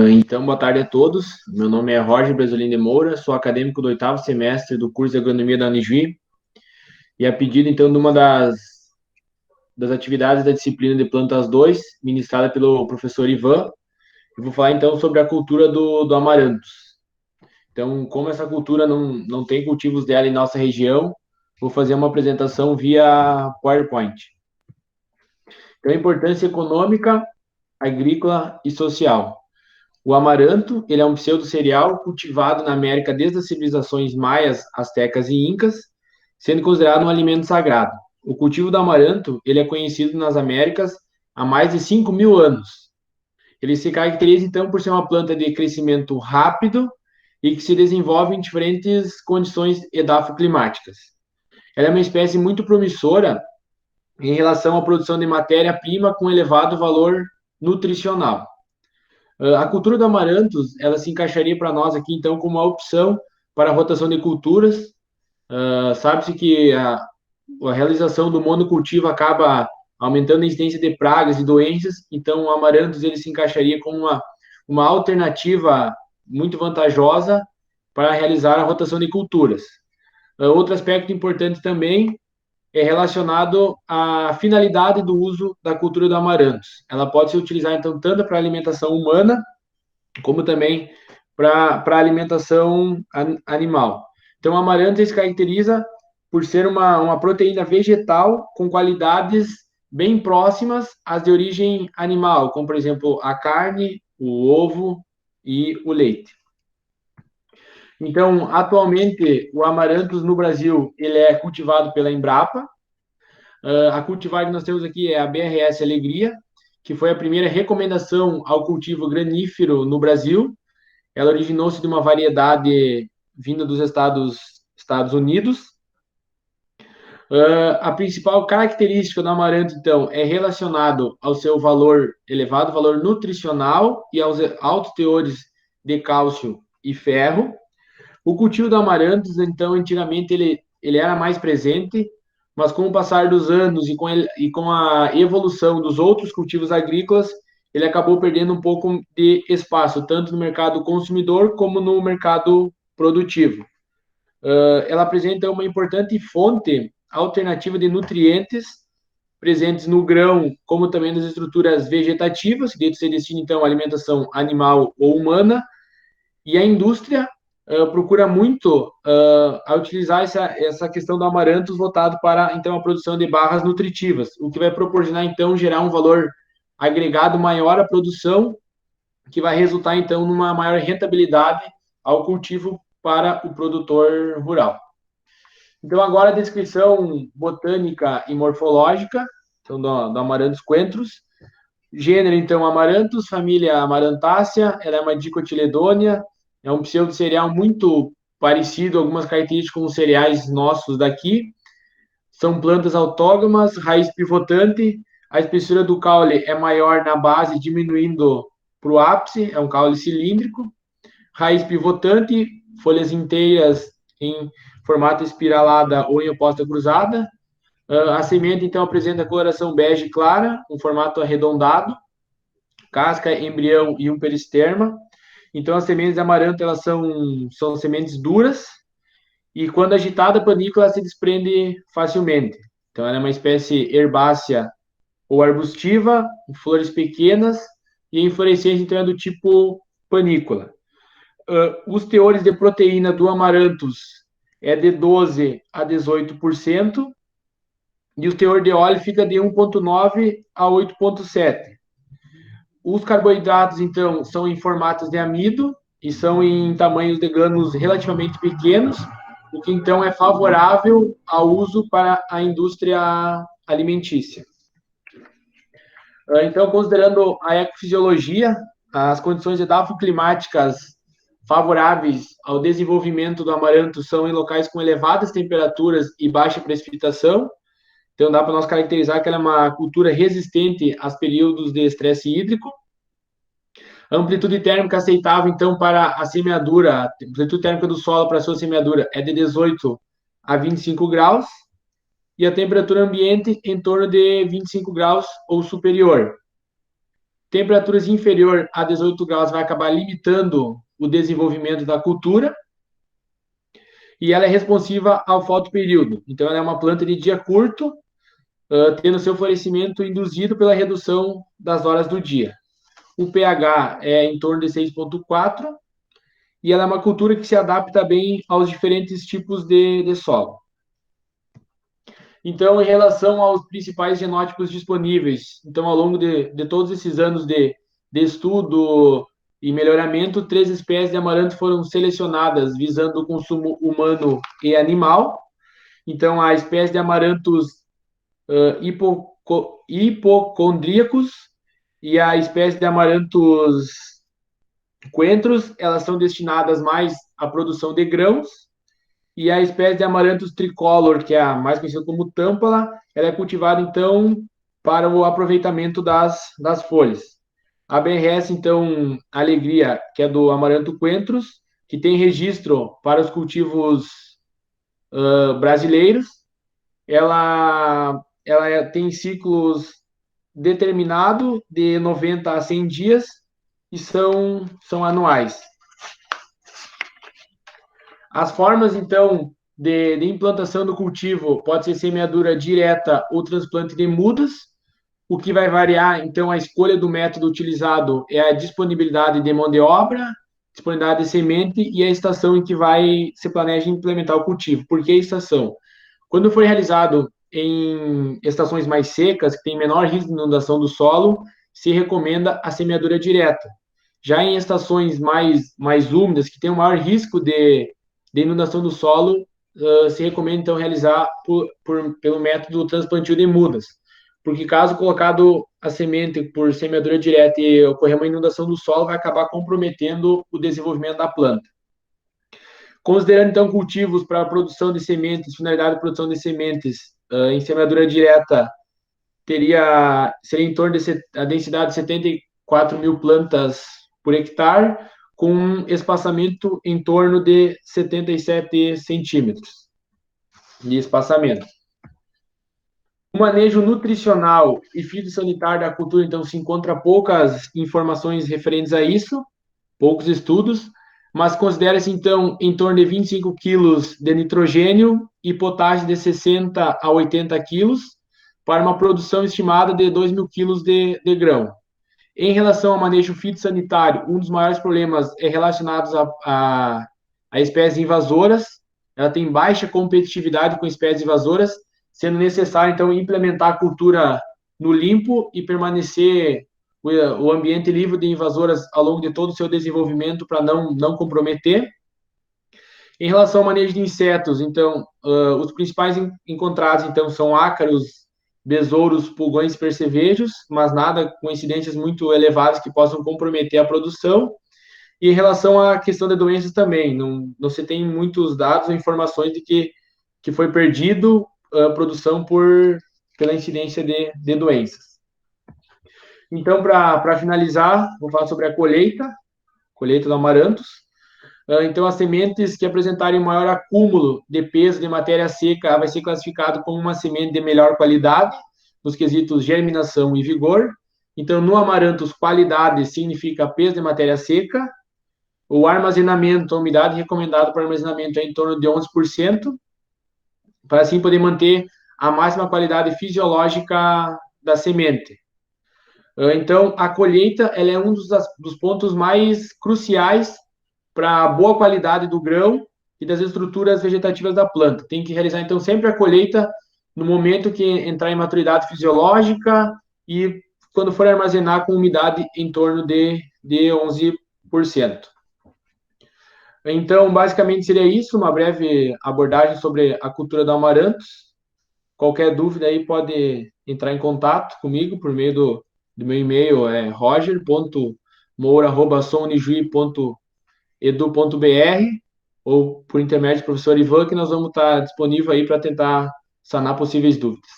Então, boa tarde a todos. Meu nome é Roger Bresolin de Moura, sou acadêmico do oitavo semestre do curso de Agronomia da Unijuí e a pedido, então, de uma das atividades da disciplina de Plantas 2, ministrada pelo professor Ivan, eu vou falar, então, sobre a cultura do amaranthus. Então, como essa cultura não tem cultivos dela em nossa região, vou fazer uma apresentação via PowerPoint. Então, a importância econômica, agrícola e social. O amaranto, ele é um pseudo-cereal cultivado na América desde as civilizações maias, astecas e incas, sendo considerado um alimento sagrado. O cultivo do amaranto, ele é conhecido nas Américas há mais de 5.000 anos. Ele se caracteriza, então, por ser uma planta de crescimento rápido e que se desenvolve em diferentes condições edafoclimáticas. Ela é uma espécie muito promissora em relação à produção de matéria-prima com elevado valor nutricional. A cultura do amaranthus, ela se encaixaria para nós aqui, então, como uma opção para a rotação de culturas. Sabe-se que a realização do monocultivo acaba aumentando a incidência de pragas e doenças, então o amaranthus ele se encaixaria como uma alternativa muito vantajosa para realizar a rotação de culturas. Outro aspecto importante também é relacionado à finalidade do uso da cultura do amaranthus. Ela pode ser utilizada, então, tanto para alimentação humana, como também para alimentação animal. Então, o amaranto se caracteriza por ser uma proteína vegetal com qualidades bem próximas às de origem animal, como, por exemplo, a carne, o ovo e o leite. Então, atualmente, o amaranthus no Brasil ele é cultivado pela Embrapa. A cultivar que nós temos aqui é a BRS Alegria, que foi a primeira recomendação ao cultivo granífero no Brasil. Ela originou-se de uma variedade vinda dos Estados Unidos. A principal característica do amaranto, então, é relacionado ao seu valor, elevado valor nutricional e aos altos teores de cálcio e ferro. O cultivo do amarantos, então, antigamente ele era mais presente, mas com o passar dos anos e com a evolução dos outros cultivos agrícolas, ele acabou perdendo um pouco de espaço, tanto no mercado consumidor como no mercado produtivo. Ela apresenta uma importante fonte alternativa de nutrientes presentes no grão, como também nas estruturas vegetativas, que se destina, então, à alimentação animal ou humana, e a indústria procura muito a utilizar essa questão do amaranthus voltado para, então, a produção de barras nutritivas, o que vai proporcionar, então, gerar um valor agregado maior à produção, que vai resultar, então, numa maior rentabilidade ao cultivo para o produtor rural. Então, agora a descrição botânica e morfológica então, do Amaranthus coentrus. Gênero, então, Amaranthus, família Amarantácea, ela é uma dicotiledônea, é um pseudo-cereal muito parecido, algumas características com os cereais nossos daqui. São plantas autógamas, raiz pivotante, a espessura do caule é maior na base, diminuindo para o ápice, é um caule cilíndrico. Raiz pivotante, folhas inteiras em formato espiralada ou em oposta cruzada. A semente, então, apresenta coloração bege clara, um formato arredondado, casca, embrião e um peristerma. Então, as sementes de amaranto, elas são sementes duras e, quando agitada, a panícula se desprende facilmente. Então, ela é uma espécie herbácea ou arbustiva, com flores pequenas e a inflorescência, então, é do tipo panícula. Os teores de proteína do amaranthus é de 12 a 18%, e o teor de óleo fica de 1,9 a 8,7. Os carboidratos, então, são em formatos de amido e são em tamanhos de grânulos relativamente pequenos, o que, então, é favorável ao uso para a indústria alimentícia. Então, considerando a ecofisiologia, as condições edafoclimáticas favoráveis ao desenvolvimento do amaranto são em locais com elevadas temperaturas e baixa precipitação. Então, dá para nós caracterizar que ela é uma cultura resistente aos períodos de estresse hídrico. A amplitude térmica aceitável, então, para a semeadura, a amplitude térmica do solo para a sua semeadura é de 18 a 25 graus, e a temperatura ambiente em torno de 25 graus ou superior. Temperaturas inferior a 18 graus vai acabar limitando o desenvolvimento da cultura. E ela é responsiva ao fotoperíodo. Então, ela é uma planta de dia curto, tendo seu florescimento induzido pela redução das horas do dia. O pH é em torno de 6,4 e ela é uma cultura que se adapta bem aos diferentes tipos de solo. Então, em relação aos principais genótipos disponíveis, então, ao longo de todos esses anos de estudo e melhoramento, 3 espécies de amaranto foram selecionadas visando o consumo humano e animal. Então, a espécie de amarantos hipocondríacos e a espécie de amarantos coentros, elas são destinadas mais à produção de grãos, e a espécie de amaranthus tricolor, que é a mais conhecida como tâmpala, ela é cultivada, então, para o aproveitamento das folhas. A BRS, então, Alegria, que é do amaranto coentros, que tem registro para os cultivos brasileiros, ela tem ciclos determinados de 90 a 100 dias e são anuais. As formas, então, de implantação do cultivo pode ser semeadura direta ou transplante de mudas. O que vai variar, então, a escolha do método utilizado é a disponibilidade de mão de obra, disponibilidade de semente e a estação em que se planeja implementar o cultivo. Por que estação? Quando for realizado em estações mais secas, que tem menor risco de inundação do solo, se recomenda a semeadura direta. Já em estações mais úmidas, que tem um maior risco de inundação do solo, se recomenda, então, realizar pelo método transplantio de mudas. Porque caso colocado a semente por semeadura direta e ocorrer uma inundação do solo, vai acabar comprometendo o desenvolvimento da planta. Considerando, então, cultivos para a produção de sementes, finalidade de produção de sementes em semeadura direta, seria em torno de a densidade de 74 mil plantas por hectare, com um espaçamento em torno de 77 centímetros de espaçamento. O manejo nutricional e fitossanitário da cultura, então, se encontra poucas informações referentes a isso, poucos estudos, mas considera-se, então, em torno de 25 quilos de nitrogênio e potássio de 60 a 80 quilos, para uma produção estimada de 2 mil quilos de grão. Em relação ao manejo fitossanitário, um dos maiores problemas é relacionado a espécies invasoras. Ela tem baixa competitividade com espécies invasoras, sendo necessário, então, implementar a cultura no limpo e permanecer o ambiente livre de invasoras ao longo de todo o seu desenvolvimento para não comprometer. Em relação ao manejo de insetos, então, os principais encontrados, então, são ácaros, besouros, pulgões e percevejos, mas nada com incidências muito elevadas que possam comprometer a produção. E em relação à questão de doenças também, não se tem muitos dados ou informações de que foi perdido a produção pela incidência de doenças. Então, para finalizar, vou falar sobre a colheita do amaranthus. Então, as sementes que apresentarem maior acúmulo de peso de matéria seca vai ser classificado como uma semente de melhor qualidade, nos quesitos germinação e vigor. Então, no amaranthus, qualidade significa peso de matéria seca. O armazenamento, a umidade recomendada para armazenamento é em torno de 11%, para assim poder manter a máxima qualidade fisiológica da semente. Então, a colheita ela é um dos pontos mais cruciais para a boa qualidade do grão e das estruturas vegetativas da planta. Tem que realizar, então, sempre a colheita no momento que entrar em maturidade fisiológica e quando for armazenar com umidade em torno de 11%. Então, basicamente, seria isso, uma breve abordagem sobre a cultura do amaranthus. Qualquer dúvida aí pode entrar em contato comigo por meio do meu e-mail, é roger.moura@somnijuí.edu.br ou por intermédio do professor Ivan, que nós vamos estar disponível aí para tentar sanar possíveis dúvidas.